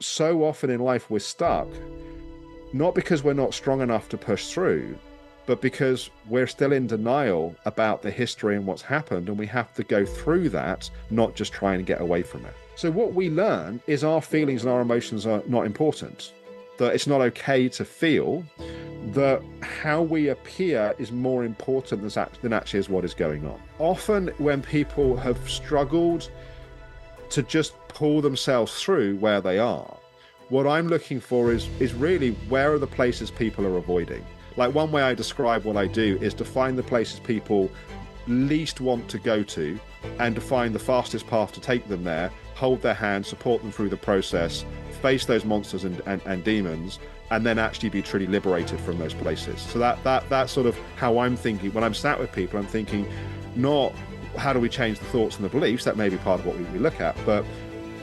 so often in life we're stuck, not because we're not strong enough to push through, but because we're still in denial about the history and what's happened, and we have to go through that, not just try and get away from it. So what we learn is our feelings and our emotions are not important, that it's not okay to feel, that how we appear is more important than actually is what is going on. Often when people have struggled to just pull themselves through where they are, what I'm looking for is really, where are the places people are avoiding? Like, one way I describe what I do is to find the places people least want to go to and to find the fastest path to take them there, hold their hand, support them through the process, face those monsters and demons, and then actually be truly liberated from those places. So that's sort of how I'm thinking. When I'm sat with people, I'm thinking not how do we change the thoughts and the beliefs, that may be part of what we look at, but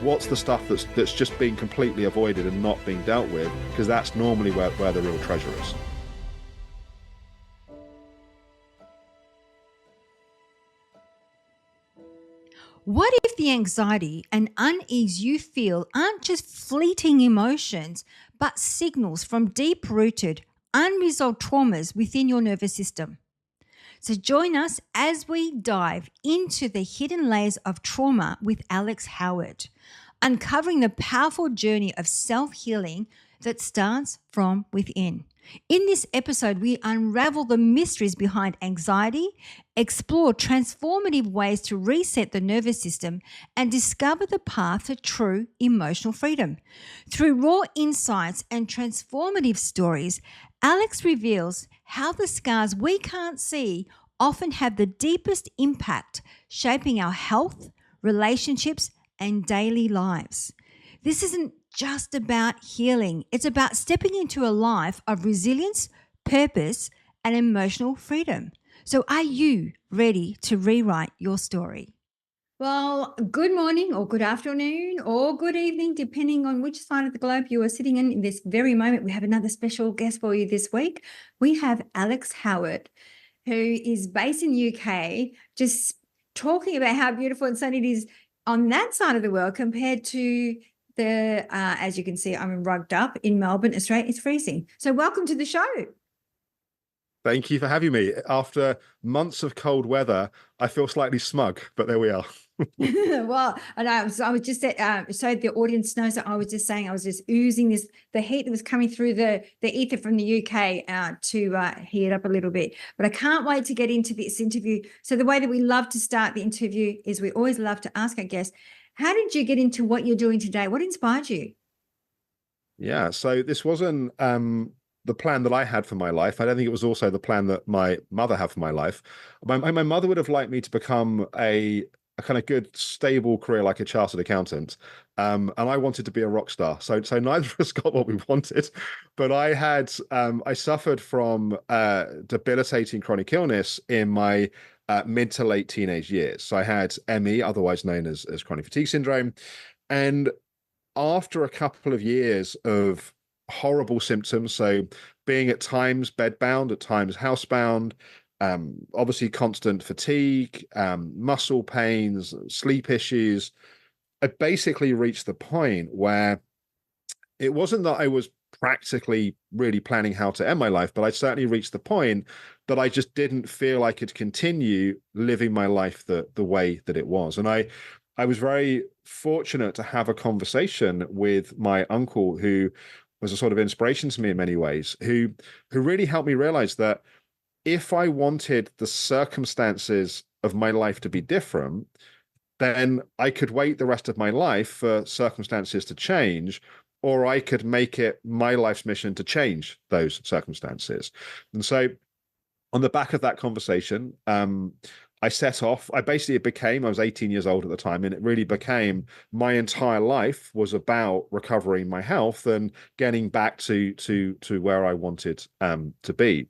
what's the stuff that's just being completely avoided and not being dealt with, because that's normally where the real treasure is. What if the anxiety and unease you feel aren't just fleeting emotions, but signals from deep rooted, unresolved traumas within your nervous system? So join us as we dive into the hidden layers of trauma with Alex Howard, uncovering the powerful journey of self-healing that starts from within. In this episode, we unravel the mysteries behind anxiety, explore transformative ways to reset the nervous system, and discover the path to true emotional freedom. Through raw insights and transformative stories, Alex reveals how the scars we can't see often have the deepest impact, shaping our health, relationships, and daily lives. This isn't just about healing. It's about stepping into a life of resilience, purpose, and emotional freedom. So are you ready to rewrite your story? Well, good morning or good afternoon or good evening, depending on which side of the globe you are sitting in this very moment. We have another special guest for you this week. We have Alex Howard, who is based in the UK, just talking about how beautiful and sunny it is on that side of the world compared to as you can see, I'm rugged up in Melbourne, Australia. It's freezing. So welcome to the show. Thank you for having me. After months of cold weather, I feel slightly smug, but there we are. Well, and I was just so the audience knows that I was just saying I was just oozing the heat that was coming through the ether from the UK to heat it up a little bit. But I can't wait to get into this interview. So the way that we love to start the interview is we always love to ask our guests, how did you get into what you're doing today? What inspired you? Yeah, so this wasn't the plan that I had for my life. I don't think it was also the plan that my mother had for my life. My mother would have liked me to become a kind of good, stable career like a chartered accountant. And I wanted to be a rock star. So neither of us got what we wanted. But I suffered from debilitating chronic illness in my mid to late teenage years. So I had ME, otherwise known as chronic fatigue syndrome. And after a couple of years of horrible symptoms, so being at times bedbound, at times housebound, obviously constant fatigue, muscle pains, sleep issues, I basically reached the point where it wasn't that I was practically really planning how to end my life, but I certainly reached the point that I just didn't feel I could continue living my life the way that it was. And I was very fortunate to have a conversation with my uncle, who was a sort of inspiration to me in many ways, who really helped me realize that if I wanted the circumstances of my life to be different, then I could wait the rest of my life for circumstances to change, or I could make it my life's mission to change those circumstances. And so on the back of that conversation, I set off. I was 18 years old at the time, and it really became my entire life was about recovering my health and getting back to where I wanted to be.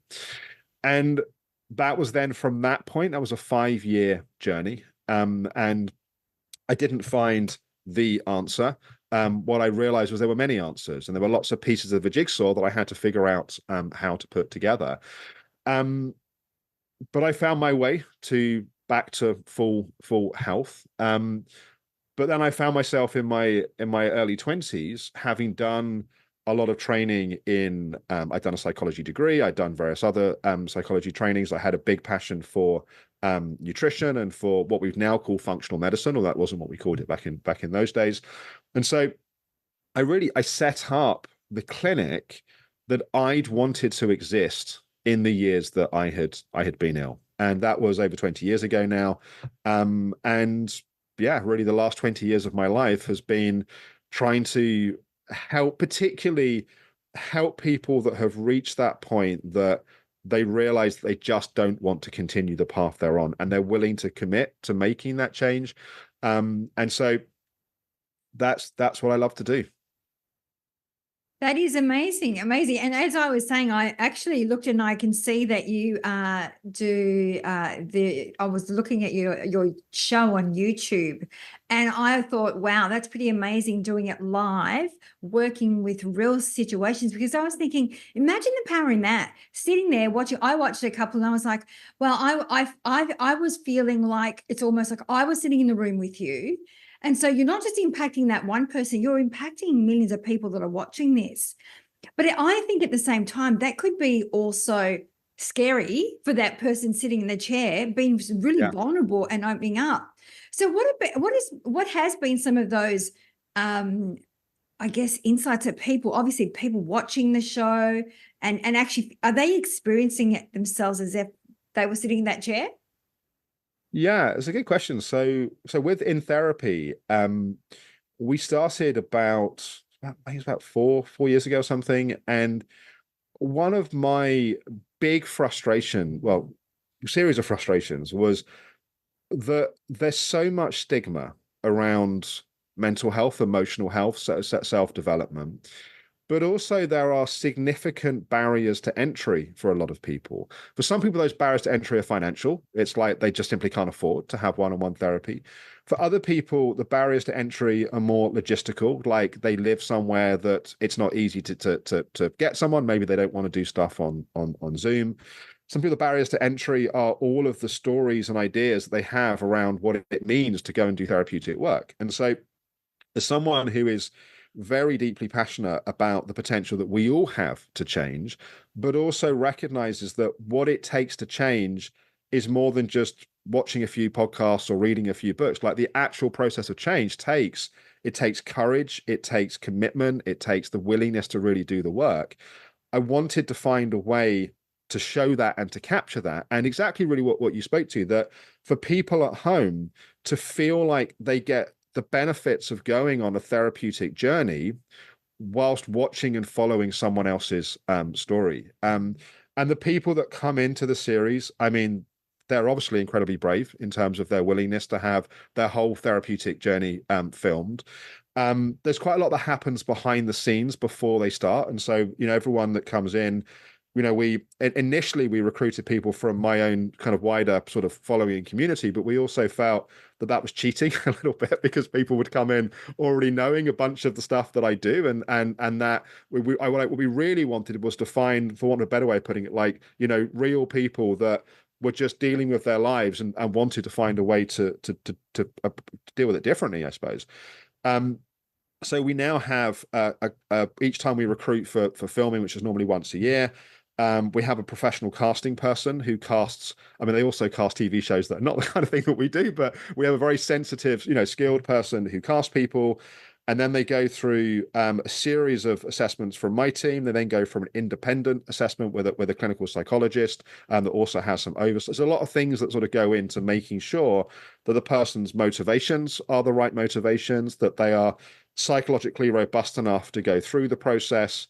And that was then, from that point, that was a 5-year journey. And I didn't find the answer. What I realized was there were many answers, and there were lots of pieces of the jigsaw that I had to figure out how to put together. But I found my way back to full health. But But then I found myself in my early 20s having done a lot of training in I'd done a psychology degree, I'd done various other psychology trainings. I had a big passion for nutrition and for what we've now called functional medicine, or that wasn't what we called it back in those days. And so I set up the clinic that I'd wanted to exist in the years that I had been ill. And that was over 20 years ago now. And yeah, really the last 20 years of my life has been trying to help, particularly help people that have reached that point that they realize they just don't want to continue the path they're on and they're willing to commit to making that change. And so that's what I love to do. That is amazing, amazing. And as I was saying, I actually looked and I can see that you do the. I was looking at your show on YouTube, and I thought, wow, that's pretty amazing doing it live, working with real situations. Because I was thinking, imagine the power in that. Sitting there watching, I watched a couple, and I was like, well, I was feeling like it's almost like I was sitting in the room with you. And so you're not just impacting that one person, you're impacting millions of people that are watching this. But I think at the same time, that could be also scary for that person sitting in the chair, being really Yeah. vulnerable and opening up. So what has been some of those I guess insights that people, obviously people watching the show and actually are they experiencing it themselves as if they were sitting in that chair? Yeah, it's a good question. So with in therapy, we started I think it's about four years ago or something. And one of my big series of frustrations was that there's so much stigma around mental health, emotional health, self-development. But also, there are significant barriers to entry for a lot of people. For some people, those barriers to entry are financial. It's like they just simply can't afford to have one-on-one therapy. For other people, the barriers to entry are more logistical, like they live somewhere that it's not easy to get someone. Maybe they don't want to do stuff on Zoom. Some people, the barriers to entry are all of the stories and ideas that they have around what it means to go and do therapeutic work. And so as someone who is very deeply passionate about the potential that we all have to change, but also recognizes that what it takes to change is more than just watching a few podcasts or reading a few books. Like the actual process of change takes courage, it takes commitment, it takes the willingness to really do the work. I wanted to find a way to show that and to capture that. And exactly really what you spoke to, that for people at home to feel like they get the benefits of going on a therapeutic journey whilst watching and following someone else's story. And the people that come into the series, I mean, they're obviously incredibly brave in terms of their willingness to have their whole therapeutic journey filmed. There's quite a lot that happens behind the scenes before they start. And so, everyone that comes in, we initially recruited people from my own kind of wider sort of following community, but we also felt that was cheating a little bit because people would come in already knowing a bunch of the stuff that I do, and that what we really wanted was to find, for want of a better way of putting it, like real people that were just dealing with their lives and wanted to find a way to deal with it differently, I suppose. So we now have each time we recruit for filming, which is normally once a year, we have a professional casting person who casts. I mean, they also cast TV shows that are not the kind of thing that we do, but we have a very sensitive, skilled person who casts people. And then they go through a series of assessments from my team. They then go from an independent assessment with a clinical psychologist that also has some oversight. There's a lot of things that sort of go into making sure that the person's motivations are the right motivations, that they are psychologically robust enough to go through the process.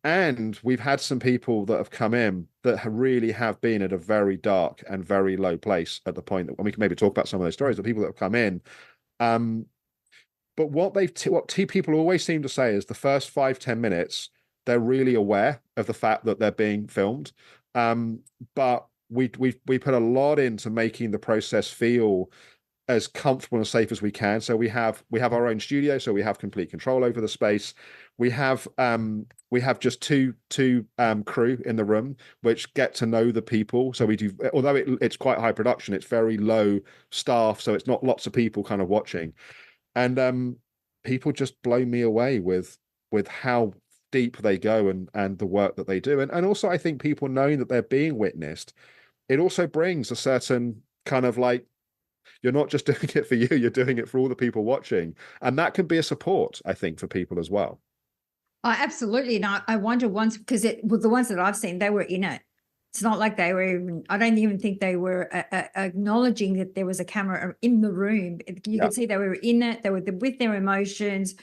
And we've had some people that have come in that really have been at a very dark and very low place at the point that, and we can maybe talk about some of those stories, the people that have come in. But what people always seem to say is the first 5-10 minutes, they're really aware of the fact that they're being filmed. But we put a lot into making the process feel as comfortable and safe as we can. So we have our own studio, so we have complete control over the space. We have just two crew in the room which get to know the people. So we do, although it's quite high production, it's very low staff, so it's not lots of people kind of watching. And people just blow me away with how deep they go and the work that they do. And also I think people knowing that they're being witnessed, it also brings a certain kind of like, you're not just doing it for you, you're doing it for all the people watching. And that can be a support, I think, for people as well. Oh, absolutely. And I wonder once, because with the ones that I've seen, they were in it. It's not like they were even, I don't even think they were acknowledging that there was a camera in the room. You Yeah. could see they were in it, they were with their emotions.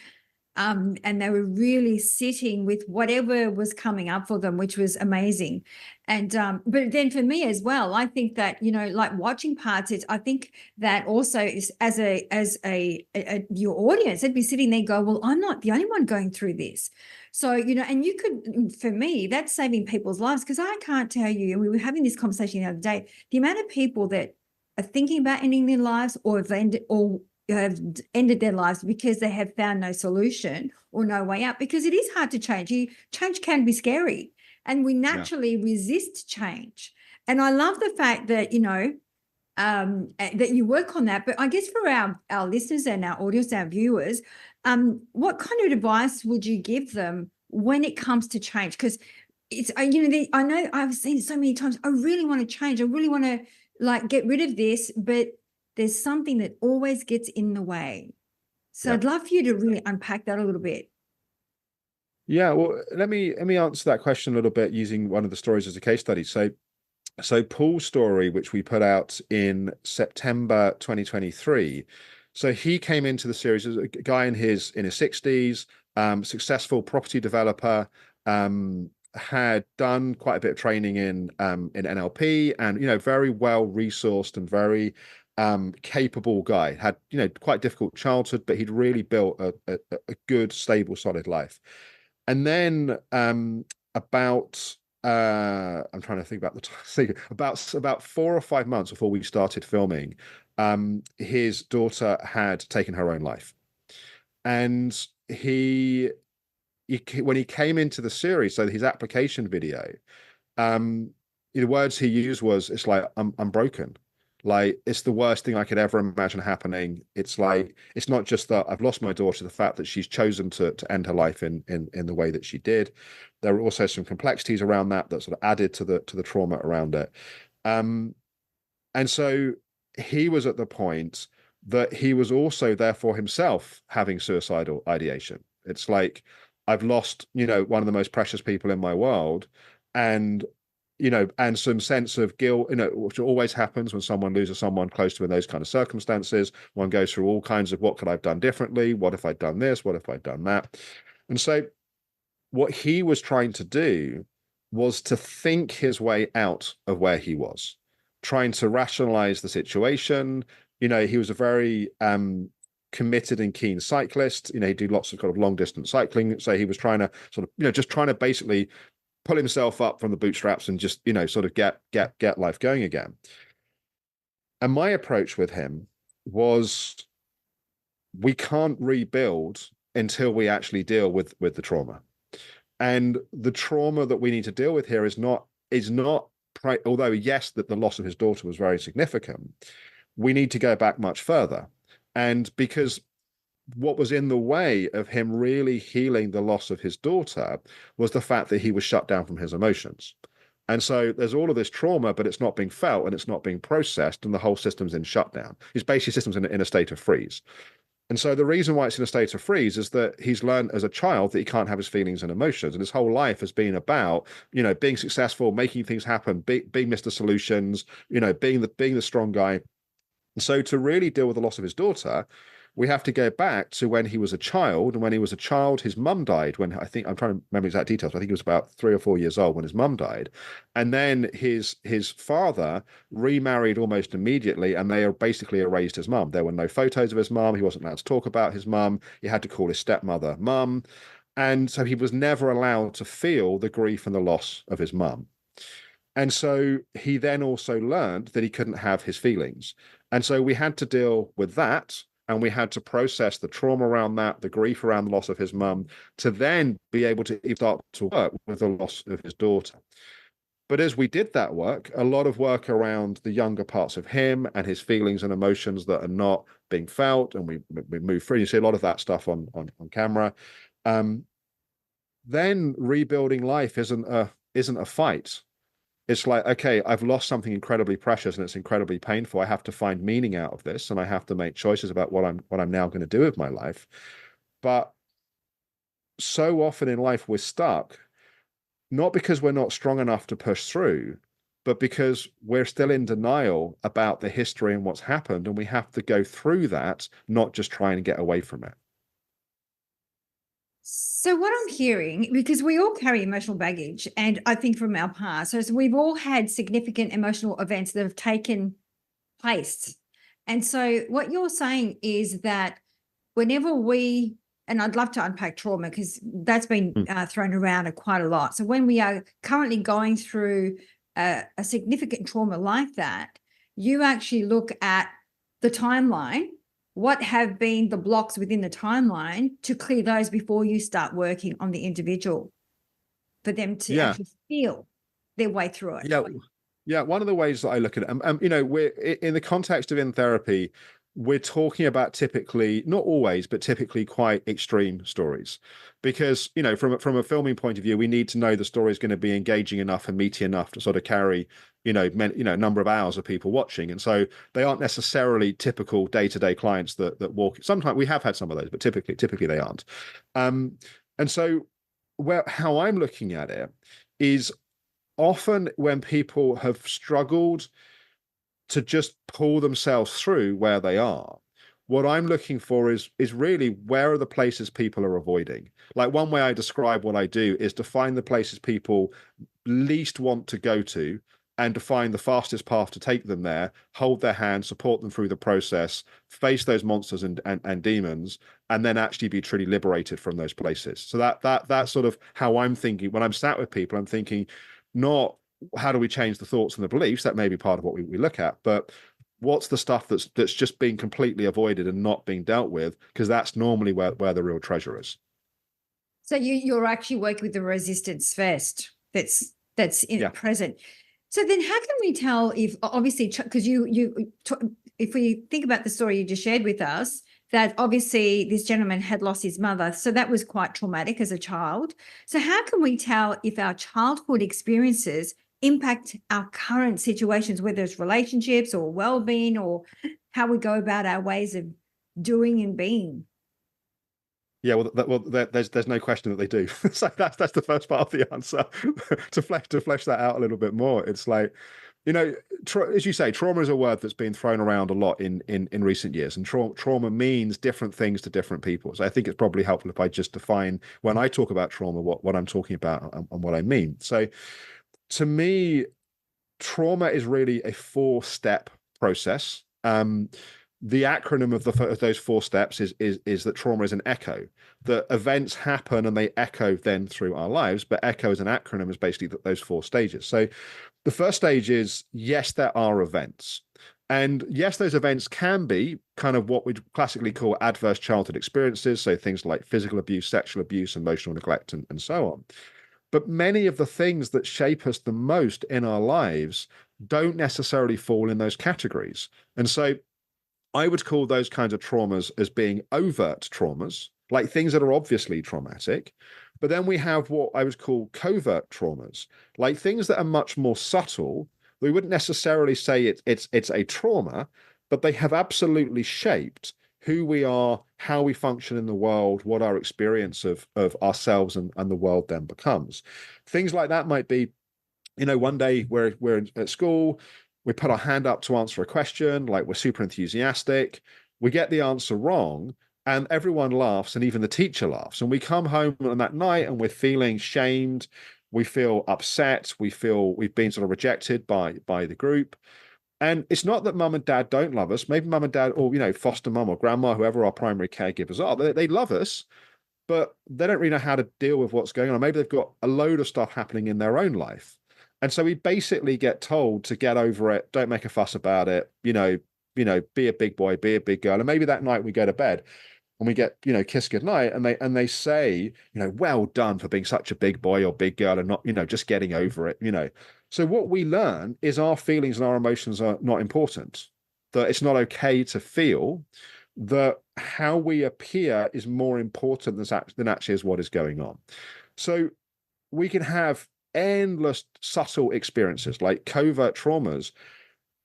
And they were really sitting with whatever was coming up for them, which was amazing. And but then for me as well, I think that, like watching parts, I think that also is as a your audience, they'd be sitting there go, well, I'm not the only one going through this. So, and you could, for me, that's saving people's lives, because I can't tell you, and we were having this conversation the other day, the amount of people that are thinking about ending their lives or have ended their lives because they have found no solution or no way out, because it is hard to change. Change can be scary, and we Yeah. naturally resist change. And I love the fact that, that you work on that. But I guess for our listeners and our audience, our viewers, what kind of advice would you give them when it comes to change? Because it's, I know I've seen it so many times. I really want to change. I really want to like get rid of this, but there's something that always gets in the way. So Yeah. I'd love for you to really unpack that a little bit. Yeah, well, let me answer that question a little bit using one of the stories as a case study. So Paul's story, which we put out in September 2023. So he came into the series as a guy in his 60s, successful property developer, had done quite a bit of training in NLP, and very well resourced and very capable guy. Had quite difficult childhood, but he'd really built a good, stable, solid life. And then about I'm trying to think about the thing, about 4 or 5 months before we started filming, his daughter had taken her own life. And when he came into the series, so his application video, um the words he used was, it's like, I'm broken. Like, it's the worst thing I could ever imagine happening. It's like, it's not just that I've lost my daughter, the fact that she's chosen to end her life in the way that she did. There were also some complexities around that sort of added to the trauma around it. And so he was at the point that he was also therefore himself having suicidal ideation. It's like, I've lost, one of the most precious people in my world, and and some sense of guilt, which always happens when someone loses someone close to in those kind of circumstances. One goes through all kinds of, what could I have done differently? What if I'd done this? What if I'd done that? And so what he was trying to do was to think his way out of where he was, trying to rationalize the situation. He was a very committed and keen cyclist. He did lots of kind of long distance cycling. So he was trying to sort of, just trying to basically pull himself up from the bootstraps and just, sort of get life going again. And my approach with him was, we can't rebuild until we actually deal with the trauma. And the trauma that we need to deal with here is not, although yes, that the loss of his daughter was very significant, we need to go back much further. And because what was in the way of him really healing the loss of his daughter was the fact that he was shut down from his emotions. And so there's all of this trauma, but it's not being felt and it's not being processed, and the whole system's in shutdown. His basic system's in a state of freeze. And so the reason why it's in a state of freeze is that he's learned as a child that he can't have his feelings and emotions. And his whole life has been about, being successful, making things happen, being Mr. Solutions, being the strong guy. And so to really deal with the loss of his daughter, we have to go back to when he was a child. And when he was a child, his mum died. When, I think, I'm trying to remember exact details, but I think he was about 3 or 4 years old when his mum died. And then his father remarried almost immediately, and they basically erased his mum. There were no photos of his mum. He wasn't allowed to talk about his mum. He had to call his stepmother mum. And so he was never allowed to feel the grief and the loss of his mum. And so he then also learned that he couldn't have his feelings. And so we had to deal with that. And we had to process the trauma around that, the grief around the loss of his mum, to then be able to start to work with the loss of his daughter. But as we did that work, a lot of work around the younger parts of him and his feelings and emotions that are not being felt, and we move through. You see a lot of that stuff on camera. Um, then rebuilding life isn't a fight. It's like, okay, I've lost something incredibly precious and it's incredibly painful. I have to find meaning out of this, and I have to make choices about what I'm now going to do with my life. But so often in life we're stuck, not because we're not strong enough to push through, but because we're still in denial about the history and what's happened, and we have to go through that, not just try and get away from it. So what I'm hearing, because we all carry emotional baggage, and I think from our past, so we've all had significant emotional events that have taken place. And so what you're saying is that whenever we, and I'd love to unpack trauma because that's been Mm. thrown around quite a lot. So when we are currently going through a significant trauma like that, you actually look at the timeline, what have been the blocks within the timeline to clear those before you start working on the individual for them to Yeah, actually feel their way through it. yeah, yeah. One of the ways that I look at it, we're in the context of in therapy, we're talking about typically, not always, but typically quite extreme stories, because from a filming point of view, we need to know the story is going to be engaging enough and meaty enough to sort of carry a number of hours of people watching, and so they aren't necessarily typical day-to-day clients that walk. Sometimes we have had some of those, but typically they aren't. And so how I'm looking at it is often when people have struggled to just pull themselves through where they are, what I'm looking for is really, where are the places people are avoiding. Like, one way I describe what I do is to find the places people least want to go to, and to find the fastest path to take them there, hold their hand, support them through the process, face those monsters and demons, and then actually be truly liberated from those places. So that's sort of how I'm thinking when I'm sat with people. I'm thinking, not how do we change the thoughts and the beliefs, that may be part of what we look at, but what's the stuff that's just being completely avoided and not being dealt with, because that's normally where the real treasure is. So you're actually working with the resistance first. That's in Yeah. present. So then, how can we tell if, obviously, because if we think about the story you just shared with us, that obviously this gentleman had lost his mother, so that was quite traumatic as a child. So how can we tell if our childhood experiences impact our current situations, whether it's relationships or well-being, or how we go about our ways of doing and being? Yeah, there's no question that they do. So that's the first part of the answer. To flesh that out a little bit more, it's like, as you say, trauma is a word that's been thrown around a lot in recent years, and trauma means different things to different people. So I think it's probably helpful if I just define, when I talk about trauma, what I'm talking about and what I mean. So to me, trauma is really a 4-step process. The acronym of those 4 steps is that trauma is an echo. That events happen and they echo then through our lives, but echo as an acronym is basically those 4 stages. So the first stage is, yes, there are events. And yes, those events can be kind of what we'd classically call adverse childhood experiences. So things like physical abuse, sexual abuse, emotional neglect, and so on. But many of the things that shape us the most in our lives don't necessarily fall in those categories. And so I would call those kinds of traumas as being overt traumas, like things that are obviously traumatic. But then we have what I would call covert traumas, like things that are much more subtle. We wouldn't necessarily say it's a trauma, but they have absolutely shaped who we are, how we function in the world, what our experience of ourselves and the world then becomes. Things like that might be, one day we're at school, we put our hand up to answer a question, like we're super enthusiastic, we get the answer wrong, and everyone laughs, and even the teacher laughs. And we come home on that night and we're feeling shamed, we feel upset, we feel we've been sort of rejected by the group. And it's not that mum and dad don't love us. Maybe mum and dad, or foster mum or grandma, whoever our primary caregivers are, they love us, but they don't really know how to deal with what's going on. Maybe they've got a load of stuff happening in their own life. And so we basically get told to get over it, don't make a fuss about it, be a big boy, be a big girl. And maybe that night we go to bed and we get, kiss goodnight, and they say, well done for being such a big boy or big girl and not, just getting over it. So what we learn is our feelings and our emotions are not important, that it's not okay to feel, that how we appear is more important than actually is what is going on. So we can have endless subtle experiences like covert traumas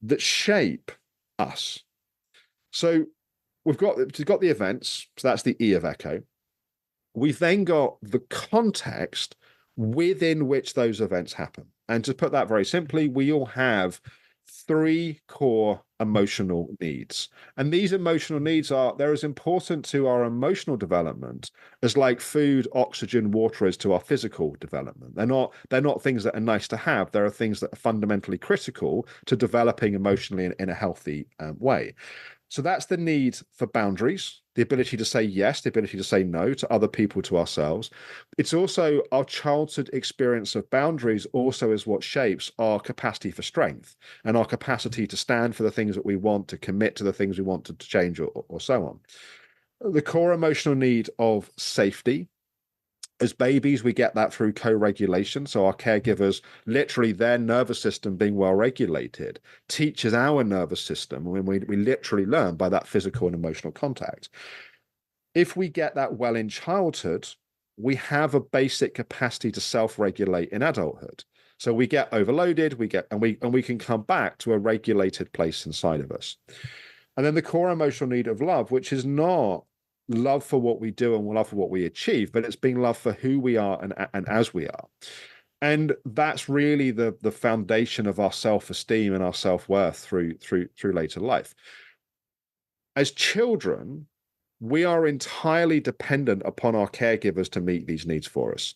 that shape us. So we've got the events, so that's the E of echo. We've then got the context within which those events happen. And to put that very simply, we all have three core emotional needs. And these emotional needs they're as important to our emotional development as like food, oxygen, water is to our physical development. They're not things that are nice to have. There are things that are fundamentally critical to developing emotionally in a healthy way. So that's the need for boundaries, the ability to say yes, the ability to say no to other people, to ourselves. It's also our childhood experience of boundaries also is what shapes our capacity for strength and our capacity to stand for the things that we want, to commit to the things we want to change, or so on. The core emotional need of safety. As babies, we get that through co-regulation. So our caregivers, literally their nervous system being well regulated, teaches our nervous system. I mean, we literally learn by that physical and emotional contact. If we get that well in childhood, we have a basic capacity to self-regulate in adulthood. So we get overloaded, we can come back to a regulated place inside of us. And then the core emotional need of love, which is not love for what we do and love for what we achieve, but it's being love for who we are and as we are. And that's really the foundation of our self-esteem and our self-worth through later life. As children, we are entirely dependent upon our caregivers to meet these needs for us.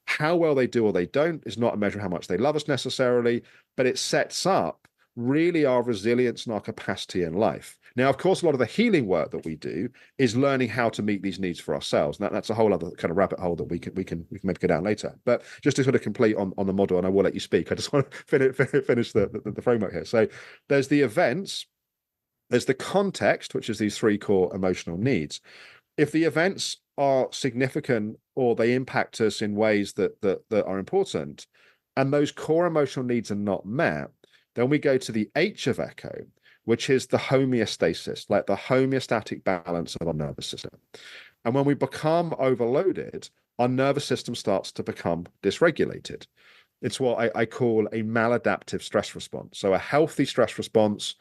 How well they do or they don't is not a measure of how much they love us necessarily, but it sets up really our resilience and our capacity in life. Now, of course, a lot of the healing work that we do is learning how to meet these needs for ourselves. And that's a whole other kind of rabbit hole that we can maybe go down later. But just to sort of complete on the model, and I will let you speak, I just want to finish the framework here. So there's the events, there's the context, which is these three core emotional needs. If the events are significant or they impact us in ways that are important, and those core emotional needs are not met, then we go to the H of echo, which is the homeostasis, like the homeostatic balance of our nervous system. And when we become overloaded, our nervous system starts to become dysregulated. It's what I call a maladaptive stress response. So a healthy stress response,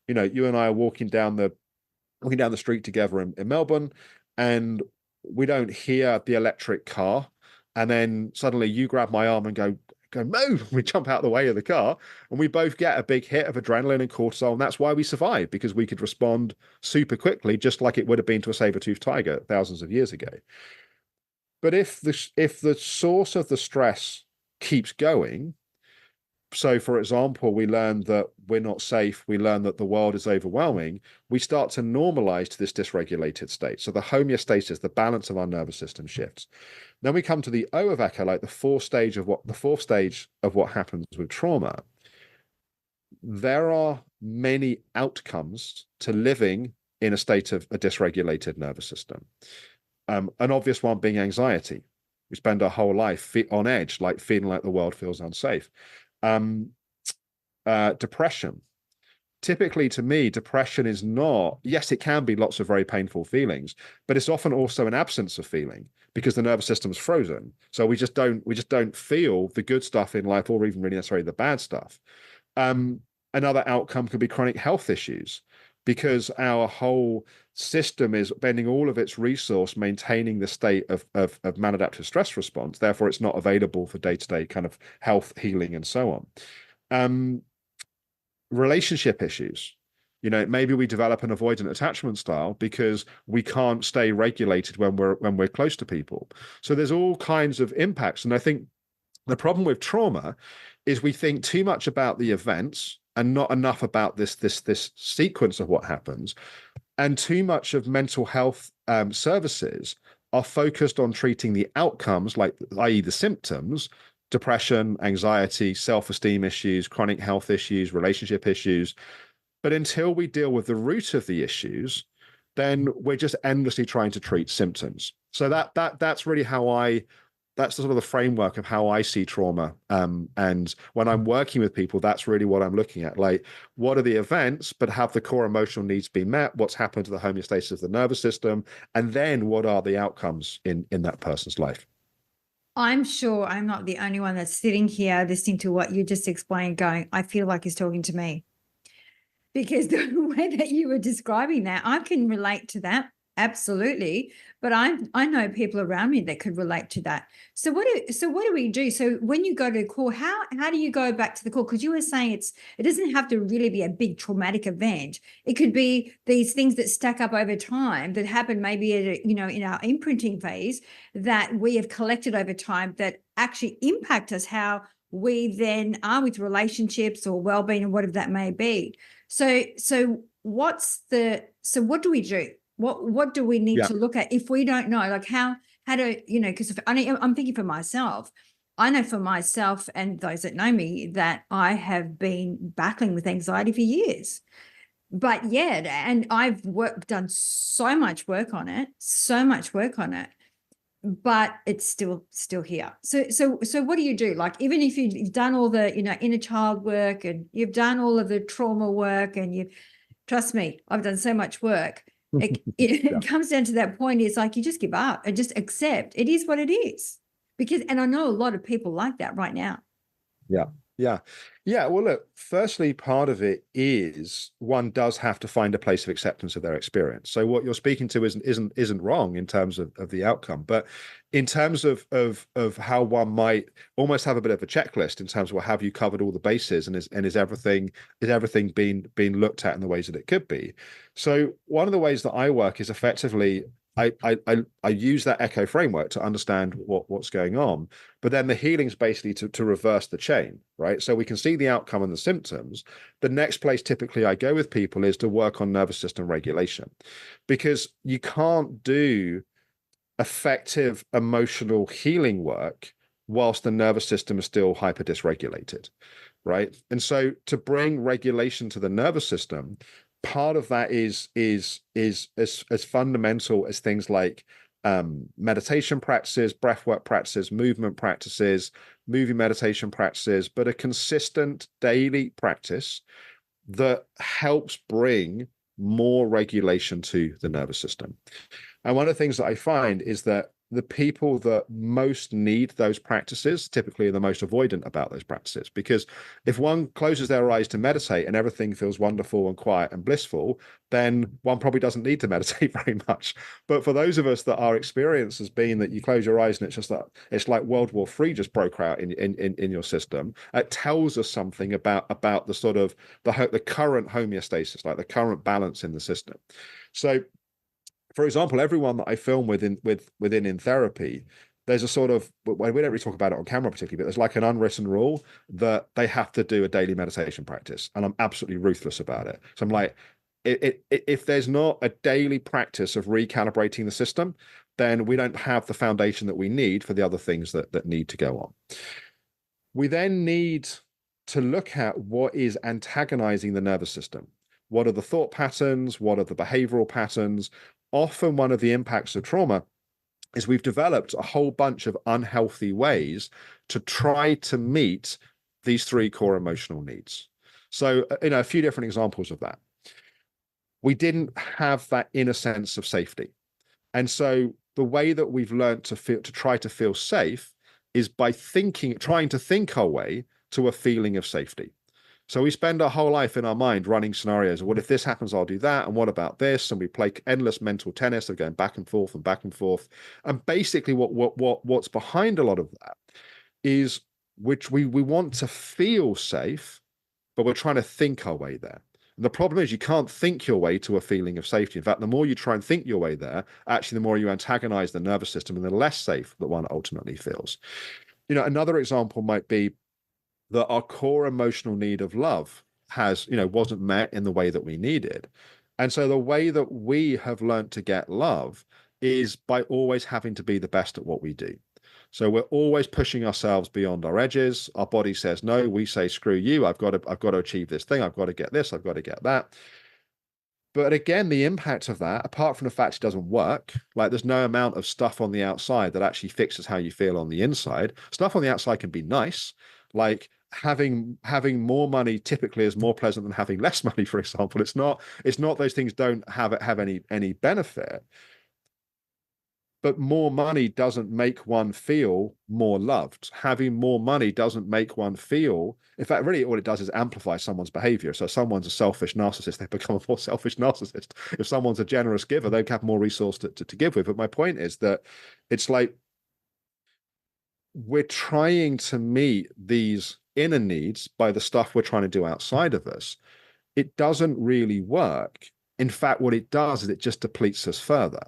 you and I are walking down the street together in Melbourne, and we don't hear the electric car. And then suddenly you grab my arm and go, move. We jump out of the way of the car, and we both get a big hit of adrenaline and cortisol. And that's why we survive, because we could respond super quickly, just like it would have been to a saber-toothed tiger thousands of years ago. But if the source of the stress keeps going, so for example, we learn that we're not safe, we learn that the world is overwhelming, we start to normalize to this dysregulated state. So the homeostasis, the balance of our nervous system shifts. Then we come to the O of echo, like the fourth stage of what happens with trauma. There are many outcomes to living in a state of a dysregulated nervous system. An obvious one being anxiety. We spend our whole life on edge, like feeling like the world feels unsafe. Depression. Typically, to me, depression is not, yes, it can be lots of very painful feelings, but it's often also an absence of feeling because the nervous system's frozen. So we just don't feel the good stuff in life, or even really necessarily the bad stuff. Another outcome could be chronic health issues, because our whole system is spending all of its resource maintaining the state of maladaptive stress response. Therefore, it's not available for day-to-day kind of health, healing, and so on. Relationship issues. Maybe we develop an avoidant attachment style because we can't stay regulated when we're close to people. So there's all kinds of impacts. And I think the problem with trauma is we think too much about the events and not enough about this sequence of what happens. And too much of mental health services are focused on treating the outcomes, i.e. the symptoms, depression, anxiety, self-esteem issues, chronic health issues, relationship issues. But until we deal with the root of the issues, then we're just endlessly trying to treat symptoms. So that's really how that's the sort of the framework of how I see trauma. And when I'm working with people, that's really what I'm looking at. Like, what are the events, but have the core emotional needs been met? What's happened to the homeostasis of the nervous system? And then what are the outcomes in that person's life? I'm sure I'm not the only one that's sitting here listening to what you just explained, going, I feel like he's talking to me. Because the way that you were describing that, I can relate to that. Absolutely. But I know people around me that could relate to that. So what do we do? So when you go to the call, how do you go back to the call? Because you were saying it doesn't have to really be a big traumatic event. It could be these things that stack up over time that happen maybe at in our imprinting phase that we have collected over time that actually impact us how we then are with relationships or well-being or whatever that may be. So what do we do? What do we need Yeah. to look at if we don't know? Like how to, because I'm thinking for myself, I know for myself and those that know me that I have been battling with anxiety for years. But yeah, and I've done so much work on it, but it's still here. So what do you do? Like, even if you've done all the inner child work and you've done all of the trauma work and you trust me, I've done so much work. It, Yeah. it comes down to that point. It's like you just give up and just accept it is what it is. And I know a lot of people like that right now. Yeah. Yeah. Yeah. Well, look, firstly, part of it is one does have to find a place of acceptance of their experience. So what you're speaking to isn't wrong in terms of the outcome, but in terms of how one might almost have a bit of a checklist in terms of, well, have you covered all the bases, and is everything being looked at in the ways that it could be? So one of the ways that I work is effectively I use that echo framework to understand what's going on, but then the healing is basically to reverse the chain, right? So we can see the outcome and the symptoms. The next place typically I go with people is to work on nervous system regulation, because you can't do effective emotional healing work whilst the nervous system is still hyper dysregulated, right? And so to bring regulation to the nervous system, part of that is as fundamental as things like meditation practices, breathwork practices, movement practices, movie meditation practices, but a consistent daily practice that helps bring more regulation to the nervous system. And one of the things that I find is that the people that most need those practices typically are the most avoidant about those practices, because if one closes their eyes to meditate and everything feels wonderful and quiet and blissful, then one probably doesn't need to meditate very much. But for those of us that our experience has been that you close your eyes and it's just that it's like World War III just broke out in your system, it tells us something about the sort of the current homeostasis, like the current balance in the system. So for example, everyone that I film within in therapy, there's a sort of, we don't really talk about it on camera particularly, but there's like an unwritten rule that they have to do a daily meditation practice, and I'm absolutely ruthless about it. So I'm like, if there's not a daily practice of recalibrating the system, then we don't have the foundation that we need for the other things that need to go on. We then need to look at what is antagonizing the nervous system. What are the thought patterns? What are the behavioral patterns? Often one of the impacts of trauma is we've developed a whole bunch of unhealthy ways to try to meet these three core emotional needs. So, a few different examples of that. We didn't have that inner sense of safety. And so the way that we've learned to try to feel safe is by trying to think our way to a feeling of safety. So we spend our whole life in our mind running scenarios of, what if this happens, I'll do that, and what about this? And we play endless mental tennis of going back and forth and back and forth. And basically what's behind a lot of that is, which we want to feel safe, but we're trying to think our way there. And the problem is you can't think your way to a feeling of safety. In fact, the more you try and think your way there, actually the more you antagonize the nervous system and the less safe that one ultimately feels. Another example might be that our core emotional need of love wasn't met in the way that we needed. And so the way that we have learned to get love is by always having to be the best at what we do. So we're always pushing ourselves beyond our edges. Our body says no, we say screw you. I've got to achieve this thing. I've got to get this. I've got to get that. But again, the impact of that, apart from the fact it doesn't work, like there's no amount of stuff on the outside that actually fixes how you feel on the inside. Stuff on the outside can be nice, like having more money typically is more pleasant than having less money, for example. It's not those things don't have any benefit, but more money doesn't make one feel more loved. Having more money doesn't make one feel, in fact, really all it does is amplify someone's behavior. So if someone's a selfish narcissist, they become a more selfish narcissist. If someone's a generous giver, they have more resource to give with. But my point is that it's like we're trying to meet these inner needs by the stuff we're trying to do outside of us. It doesn't really work. In fact, what it does is it just depletes us further.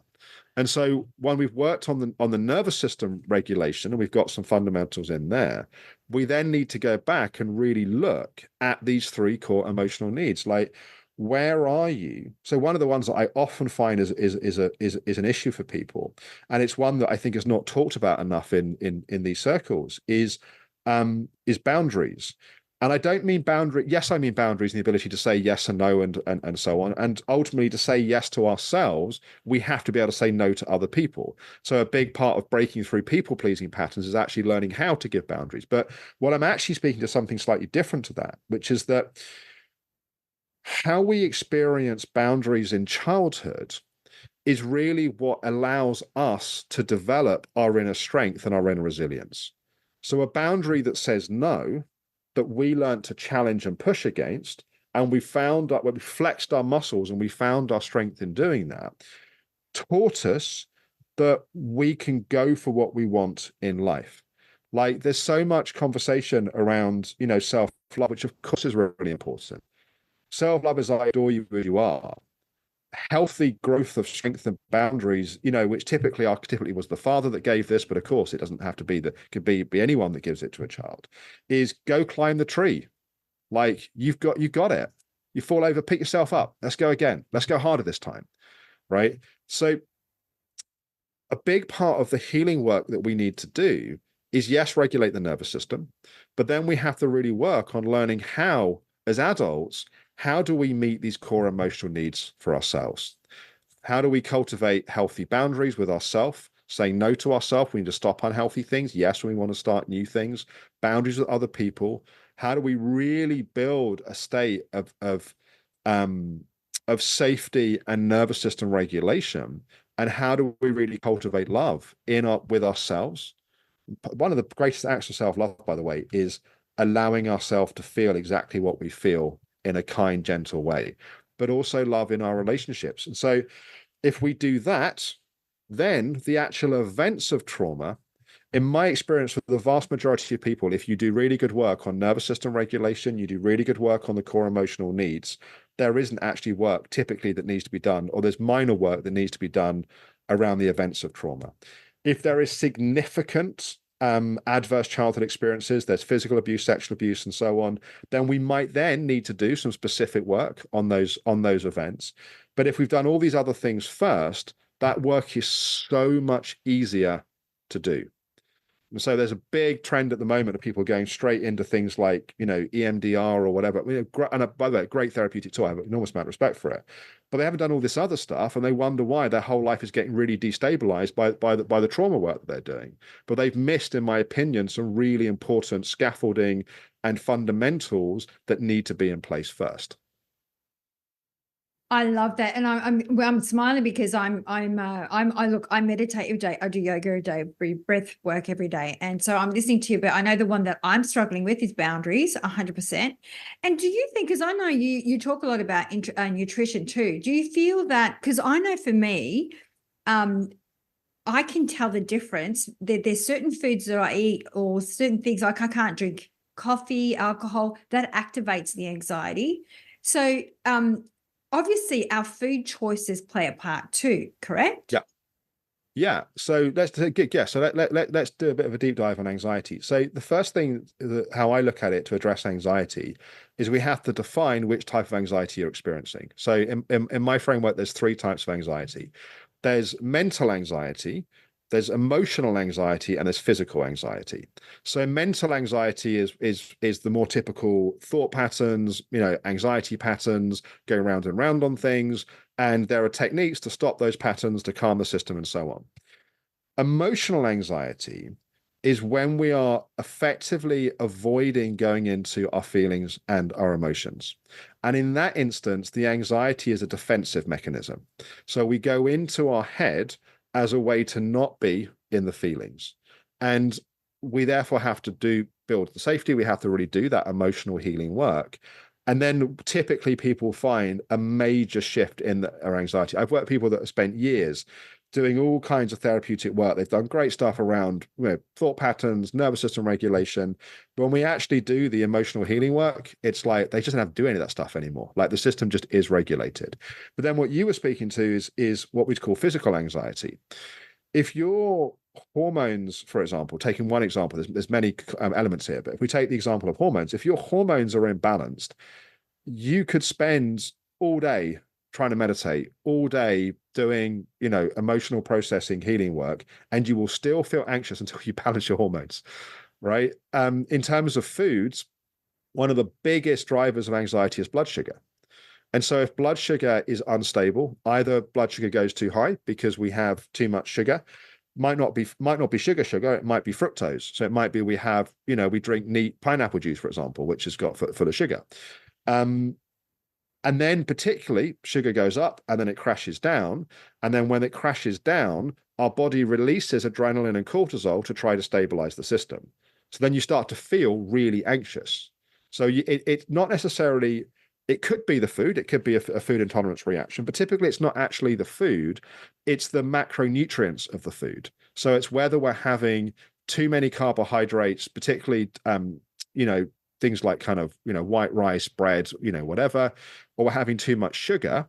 And so when we've worked on the nervous system regulation and we've got some fundamentals in there, we then need to go back and really look at these three core emotional needs. Like, where are you? So one of the ones that I often find is an issue for people, and it's one that I think is not talked about enough in these circles, is boundaries. And I don't mean boundary. Yes, I mean boundaries and the ability to say yes and no and so on. And ultimately, to say yes to ourselves, we have to be able to say no to other people. So a big part of breaking through people-pleasing patterns is actually learning how to give boundaries. But what I'm actually speaking to something slightly different to that, which is that how we experience boundaries in childhood is really what allows us to develop our inner strength and our inner resilience. So a boundary that says no, that we learned to challenge and push against, and we found that when we flexed our muscles and we found our strength in doing that, taught us that we can go for what we want in life. Like there's so much conversation around, self-love, which of course is really important. Self-love is I adore you as you are. Healthy growth of strength and boundaries, which typically was the father that gave this, but of course it doesn't have to be that, could be anyone that gives it to a child, is go climb the tree. Like you got it. You fall over, pick yourself up. Let's go again. Let's go harder this time. Right. So a big part of the healing work that we need to do is, yes, regulate the nervous system, but then we have to really work on learning how, as adults, how do we meet these core emotional needs for ourselves? How do we cultivate healthy boundaries with ourselves, saying no to ourselves? We need to stop unhealthy things. Yes, we want to start new things. Boundaries with other people. How do we really build a state of safety and nervous system regulation? And how do we really cultivate love with ourselves? One of the greatest acts of self-love, by the way, is allowing ourselves to feel exactly what we feel in a kind, gentle way, but also love in our relationships. And so if we do that, then the actual events of trauma, in my experience with the vast majority of people, if you do really good work on nervous system regulation, you do really good work on the core emotional needs, there isn't actually work typically that needs to be done, or there's minor work that needs to be done around the events of trauma. If there is significant adverse childhood experiences, there's physical abuse, sexual abuse, and so on, then we might then need to do some specific work on those events. But if we've done all these other things first, that work is so much easier to do. And so there's a big trend at the moment of people going straight into things like, EMDR or whatever. And by the way, great therapeutic tool. I have an enormous amount of respect for it. But they haven't done all this other stuff, and they wonder why their whole life is getting really destabilized by the trauma work that they're doing. But they've missed, in my opinion, some really important scaffolding and fundamentals that need to be in place first. I love that, and I'm smiling because I meditate every day. I do yoga every day, breath work every day, and so I'm listening to you. But I know the one that I'm struggling with is boundaries, 100%. And do you think, because I know you talk a lot about nutrition too, do you feel that? Because I know for me, I can tell the difference. There's certain foods that I eat, or certain things like I can't drink coffee, alcohol, that activates the anxiety. So obviously our food choices play a part too, correct? Yeah. So let's do a bit of a deep dive on anxiety. So the first thing how I look at it to address anxiety is we have to define which type of anxiety you're experiencing. So in my framework, there's three types of anxiety. There's mental anxiety, there's emotional anxiety and there's physical anxiety. So mental anxiety is the more typical thought patterns, anxiety patterns, going round and round on things. And there are techniques to stop those patterns, to calm the system, and so on. Emotional anxiety is when we are effectively avoiding going into our feelings and our emotions. And in that instance, the anxiety is a defensive mechanism. So we go into our head as a way to not be in the feelings. And we therefore have to build the safety. We have to really do that emotional healing work. And then typically people find a major shift in our anxiety. I've worked with people that have spent years doing all kinds of therapeutic work. They've done great stuff around thought patterns, nervous system regulation. But when we actually do the emotional healing work, it's like they just don't have to do any of that stuff anymore. Like the system just is regulated. But then what you were speaking to is what we'd call physical anxiety. If your hormones, for example, taking one example, there's many elements here, but if we take the example of hormones, if your hormones are imbalanced, you could spend all day trying to meditate, all day doing, emotional processing, healing work, and you will still feel anxious until you balance your hormones, right? In terms of foods, one of the biggest drivers of anxiety is blood sugar. And so if blood sugar is unstable, either blood sugar goes too high because we have too much sugar, might not be sugar, it might be fructose. So it might be we drink neat pineapple juice, for example, which has got full of sugar. And then particularly sugar goes up and then it crashes down. And then when it crashes down, our body releases adrenaline and cortisol to try to stabilize the system. So then you start to feel really anxious. So it's not necessarily, it could be the food, it could be a food intolerance reaction, but typically it's not actually the food, it's the macronutrients of the food. So it's whether we're having too many carbohydrates, particularly, things like white rice, bread, whatever, or we're having too much sugar.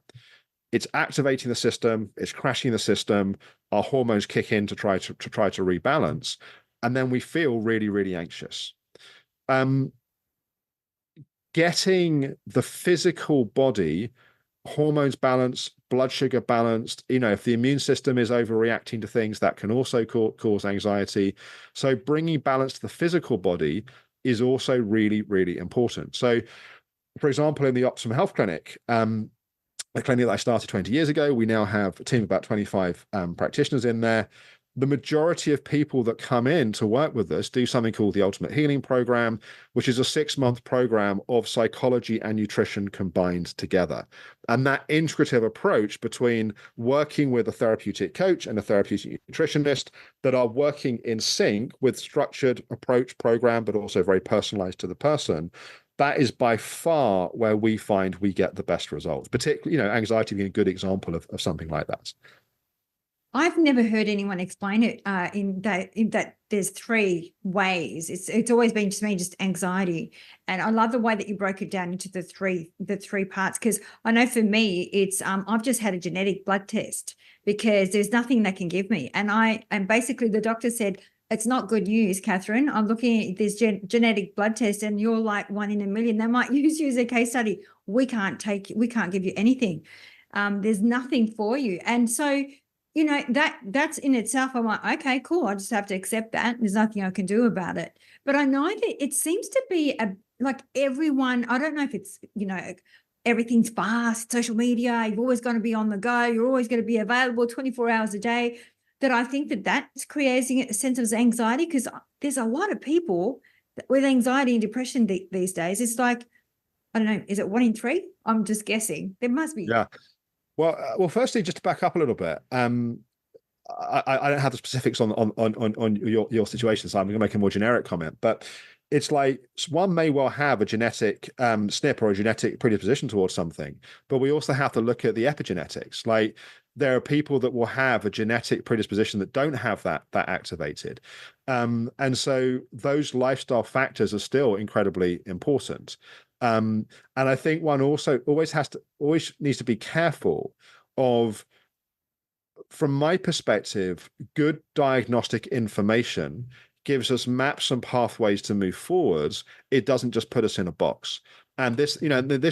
It's activating the system, it's crashing the system, our hormones kick in to try to rebalance, and then we feel really, really anxious. Getting the physical body hormones balanced, blood sugar balanced, if the immune system is overreacting to things, that can also cause anxiety. So bringing balance to the physical body is also really, really important. So, for example, in the Optimum Health Clinic, a clinic that I started 20 years ago, we now have a team of about 25 practitioners in there. The majority of people that come in to work with us do something called the Ultimate Healing Program, which is a 6-month program of psychology and nutrition combined together. And that integrative approach between working with a therapeutic coach and a therapeutic nutritionist that are working in sync with structured approach program, but also very personalized to the person, that is by far where we find we get the best results, particularly, anxiety being a good example of something like that. I've never heard anyone explain it in that there's 3 ways. It's always been to me just anxiety, and I love the way that you broke it down into the three parts, because I know for me it's I've just had a genetic blood test because there's nothing they can give me, and basically the doctor said, it's not good news, Catherine. I'm looking at this genetic blood test and you're like 1 in a million. They might use you as a case study. We can't give you anything. There's nothing for you, and so that's in itself, I'm like, okay, cool. I just have to accept that. There's nothing I can do about it. But I know that it seems to be like everyone, I don't know if it's, everything's fast, social media, you've always going to be on the go, you're always going to be available 24 hours a day, that I think that's creating a sense of anxiety, because there's a lot of people with anxiety and depression these days. It's like, I don't know, is it 1 in 3? I'm just guessing. There must be. Yeah. Well, firstly, just to back up a little bit, I don't have the specifics on your situation, so I'm going to make a more generic comment. But it's like one may well have a genetic SNP or a genetic predisposition towards something, but we also have to look at the epigenetics. Like there are people that will have a genetic predisposition that don't have that activated, and so those lifestyle factors are still incredibly important. And I think one also always needs to be careful of, from my perspective, good diagnostic information gives us maps and pathways to move forwards. It doesn't just put us in a box. And this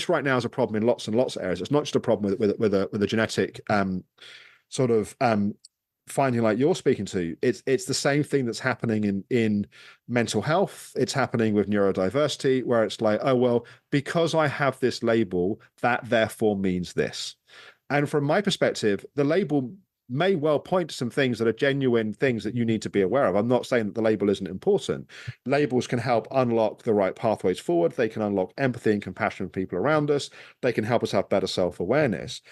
right now is a problem in lots and lots of areas. It's not just a problem with a genetic sort of finding, like you're speaking to, it's the same thing that's happening in mental health. It's happening with neurodiversity, where it's like, oh well, because I have this label, that therefore means this. And from my perspective, the label may well point to some things that are genuine things that you need to be aware of. I'm not saying that the label isn't important. Labels can help unlock the right pathways forward. They can unlock empathy and compassion for people around us. They can help us have better self-awareness.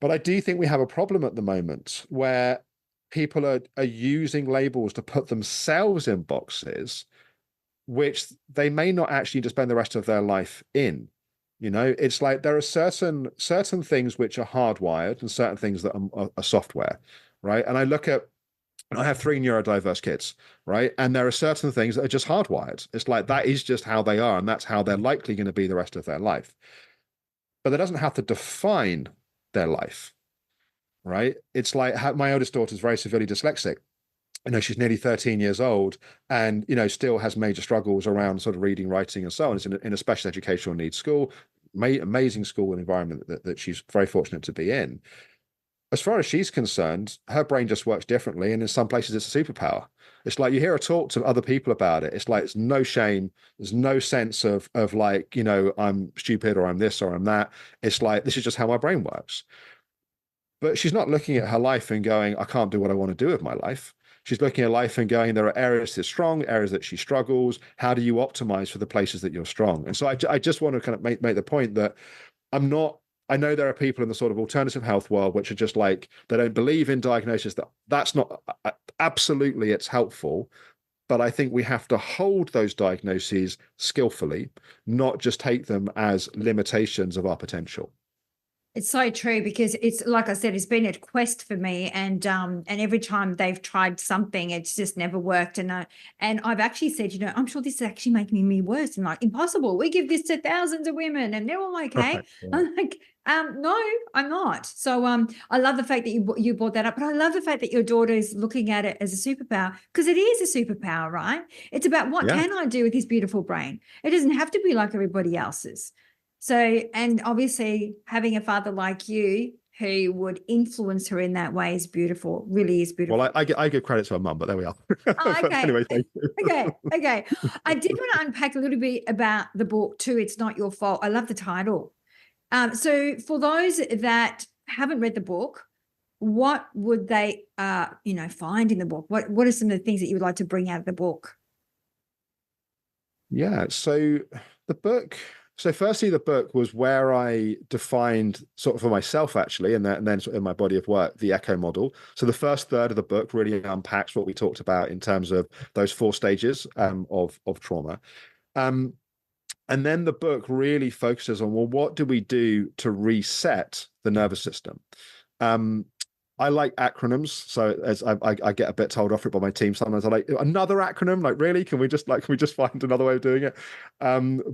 But I do think we have a problem at the moment where people are using labels to put themselves in boxes, which they may not actually just spend the rest of their life in. It's like there are certain things which are hardwired and certain things that are software, right? And I have three neurodiverse kids, right? And there are certain things that are just hardwired. It's like that is just how they are, and that's how they're likely going to be the rest of their life. But that doesn't have to define their life, right? It's like my oldest daughter is very severely dyslexic. She's nearly 13 years old and, still has major struggles around sort of reading, writing, and so on. It's in a special educational needs school, amazing school and environment that she's very fortunate to be in. As far as she's concerned, her brain just works differently. And in some places, it's a superpower. It's like you hear her talk to other people about it. It's like, it's no shame. There's no sense of like, I'm stupid or I'm this or I'm that. It's like, this is just how my brain works. But she's not looking at her life and going, I can't do what I want to do with my life. She's looking at life and going, there are areas that's strong, areas that she struggles. How do you optimize for the places that you're strong? And so I just want to kind of make the point that I know there are people in the sort of alternative health world which are just like, they don't believe in diagnosis. That's not, absolutely it's helpful. But I think we have to hold those diagnoses skillfully, not just take them as limitations of our potential. It's so true, because it's like I said, it's been a quest for me, and every time they've tried something, it's just never worked. And I've actually said, I'm sure this is actually making me worse. And like, impossible. We give this to thousands of women, and they're all okay. Right. Yeah. I'm like, no, I'm not. So I love the fact that you brought that up, but I love the fact that your daughter is looking at it as a superpower, because it is a superpower, right? It's about what can I do with this beautiful brain. It doesn't have to be like everybody else's. So, and obviously having a father like you who would influence her in that way is beautiful, really is beautiful. Well, I give credit to her mum, but there we are. Oh, okay. Anyway, thank you. Okay. I did want to unpack a little bit about the book too. It's Not Your Fault. I love the title. So for those that haven't read the book, what would they, find in the book? What are some of the things that you would like to bring out of the book? Yeah. So firstly, the book was where I defined sort of for myself, actually, and then sort of in my body of work, the echo model. So the first third of the book really unpacks what we talked about in terms of those 4 stages of trauma. And then the book really focuses on, well, what do we do to reset the nervous system? I like acronyms, so as I get a bit told off it by my team sometimes. I like, another acronym, like, really? Can we just find another way of doing it?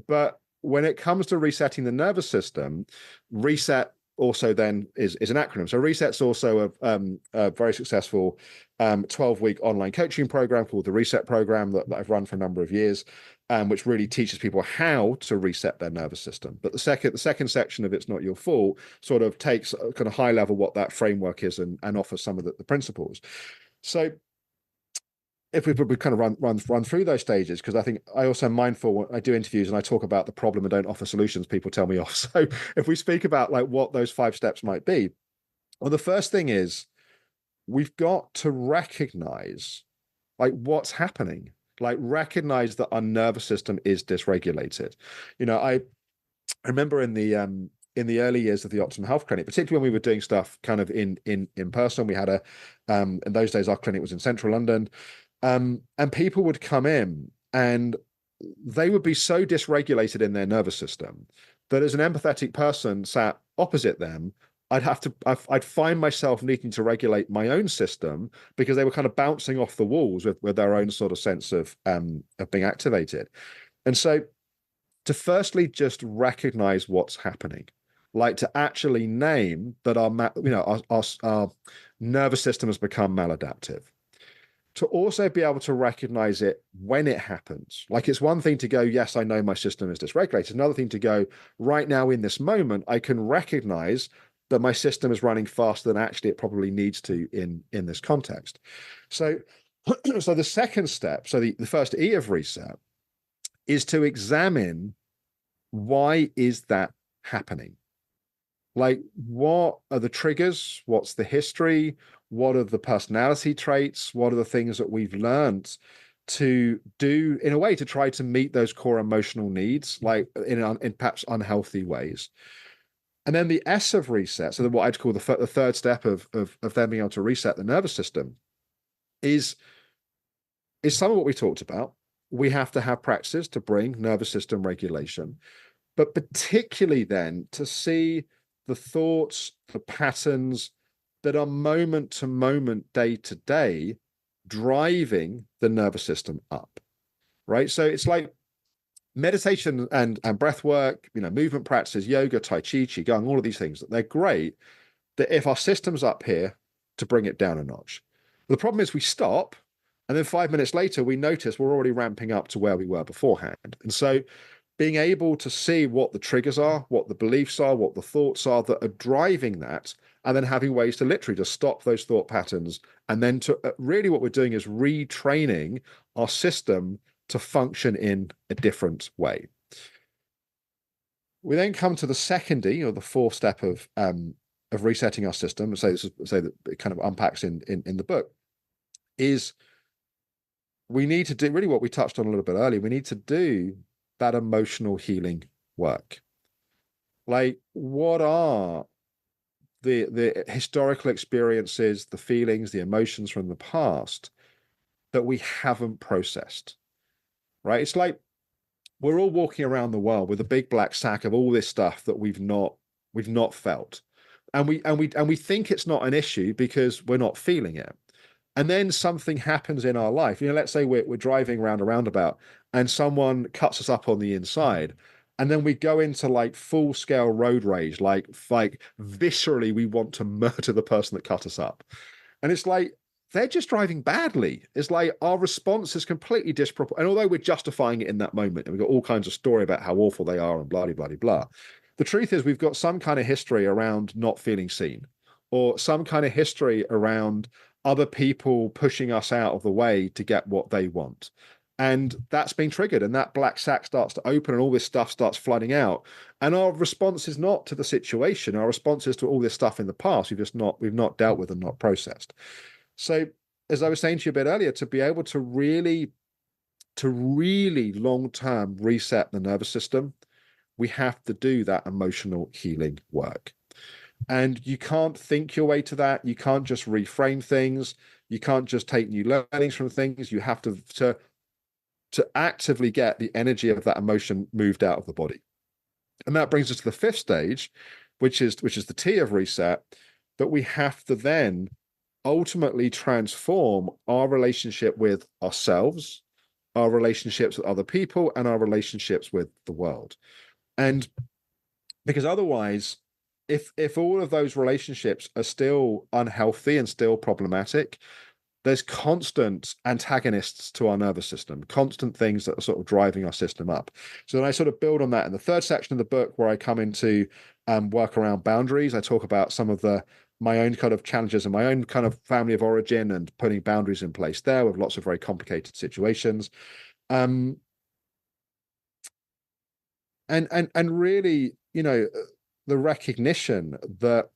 But when it comes to resetting the nervous system, reset also then is an acronym. So reset's also a very successful 12-week online coaching program called the Reset Program that I've run for a number of years, which really teaches people how to reset their nervous system. But the second section of It's Not Your Fault sort of takes kind of high level what that framework is and offers some of the principles. So if we kind of run through those stages, because I think I also am mindful when I do interviews and I talk about the problem and don't offer solutions, people tell me off. So if we speak about like what those 5 steps might be, well, the first thing is we've got to recognize like what's happening, like recognize that our nervous system is dysregulated. I remember in the early years of the Optimum Health Clinic, particularly when we were doing stuff kind of in person, we had in those days, our clinic was in central London. And people would come in and they would be so dysregulated in their nervous system that as an empathetic person sat opposite them, I'd find myself needing to regulate my own system because they were kind of bouncing off the walls with their own sort of sense of being activated. And so to firstly just recognize what's happening, like to actually name that our nervous system has become maladaptive. To also be able to recognize it when it happens. Like, it's one thing to go, yes, I know my system is dysregulated. Another thing to go, right now in this moment, I can recognize that my system is running faster than actually it probably needs to in this context. So, so the second step, so the first E of reset, is to examine why is that happening? Like, what are the triggers? What's the history? What are the personality traits? What are the things that we've learned to do in a way to try to meet those core emotional needs, like in perhaps unhealthy ways? And then the S of reset, so what I'd call the third step of them being able to reset the nervous system, is some of what we talked about. We have to have practices to bring nervous system regulation, but particularly then to see the thoughts, the patterns that are moment to moment, day to day, driving the nervous system up, right? So it's like meditation and breath work, movement practices, yoga, tai chi, qigong, all of these things, they're great. That if our system's up here, to bring it down a notch. The problem is we stop, and then 5 minutes later we notice we're already ramping up to where we were beforehand. And so being able to see what the triggers are, what the beliefs are, what the thoughts are that are driving that, and then having ways to literally just stop those thought patterns. And then to really what we're doing is retraining our system to function in a different way. We then come to the second E, or the fourth step of resetting our system. Say that it kind of unpacks in the book, is we need to do really what we touched on a little bit earlier. We need to do that emotional healing work. Like, what are the historical experiences, the feelings, the emotions from the past that we haven't processed, right? It's like we're all walking around the world with a big black sack of all this stuff that we've not felt. And we think it's not an issue because we're not feeling it. And then something happens in our life. Let's say we're driving around a roundabout and someone cuts us up on the inside. And then we go into like full scale road rage, like viscerally, we want to murder the person that cut us up. And it's like, they're just driving badly. It's like our response is completely disproportionate. And although we're justifying it in that moment, and we've got all kinds of story about how awful they are and blah, blah, blah, blah. The truth is we've got some kind of history around not feeling seen, or some kind of history around other people pushing us out of the way to get what they want. And that's been triggered, and that black sack starts to open and all this stuff starts flooding out. And our response is not to the situation. Our response is to all this stuff in the past we've not dealt with and not processed. So as I was saying to you a bit earlier, to be able to really long-term reset the nervous system, we have to do that emotional healing work. And you can't think your way to that. You can't just reframe things. You can't just take new learnings from things. You have to actively get the energy of that emotion moved out of the body. And that brings us to the fifth stage, which is the T of reset. But we have to then ultimately transform our relationship with ourselves, our relationships with other people, and our relationships with the world. And because otherwise, if all of those relationships are still unhealthy and still problematic, there's constant antagonists to our nervous system, constant things that are sort of driving our system up. So then I sort of build on that in the third section of the book, where I come into work around boundaries. I talk about some of my own kind of challenges and my own kind of family of origin and putting boundaries in place there with lots of very complicated situations. And really, the recognition that,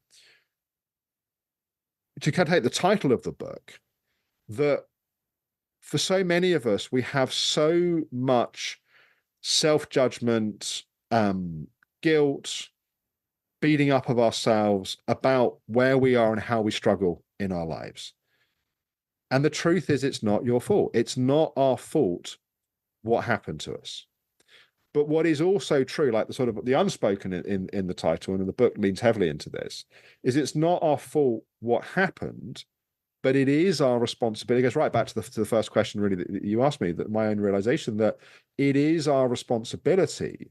to kind of take the title of the book, that for so many of us, we have so much self-judgment, guilt, beating up of ourselves about where we are and how we struggle in our lives. And the truth is, it's not your fault. It's not our fault what happened to us. But what is also true, like the sort of the unspoken in the title, and the book leans heavily into this, is it's not our fault what happened, but it is our responsibility. It goes right back to the first question, really, that you asked me, that my own realization that it is our responsibility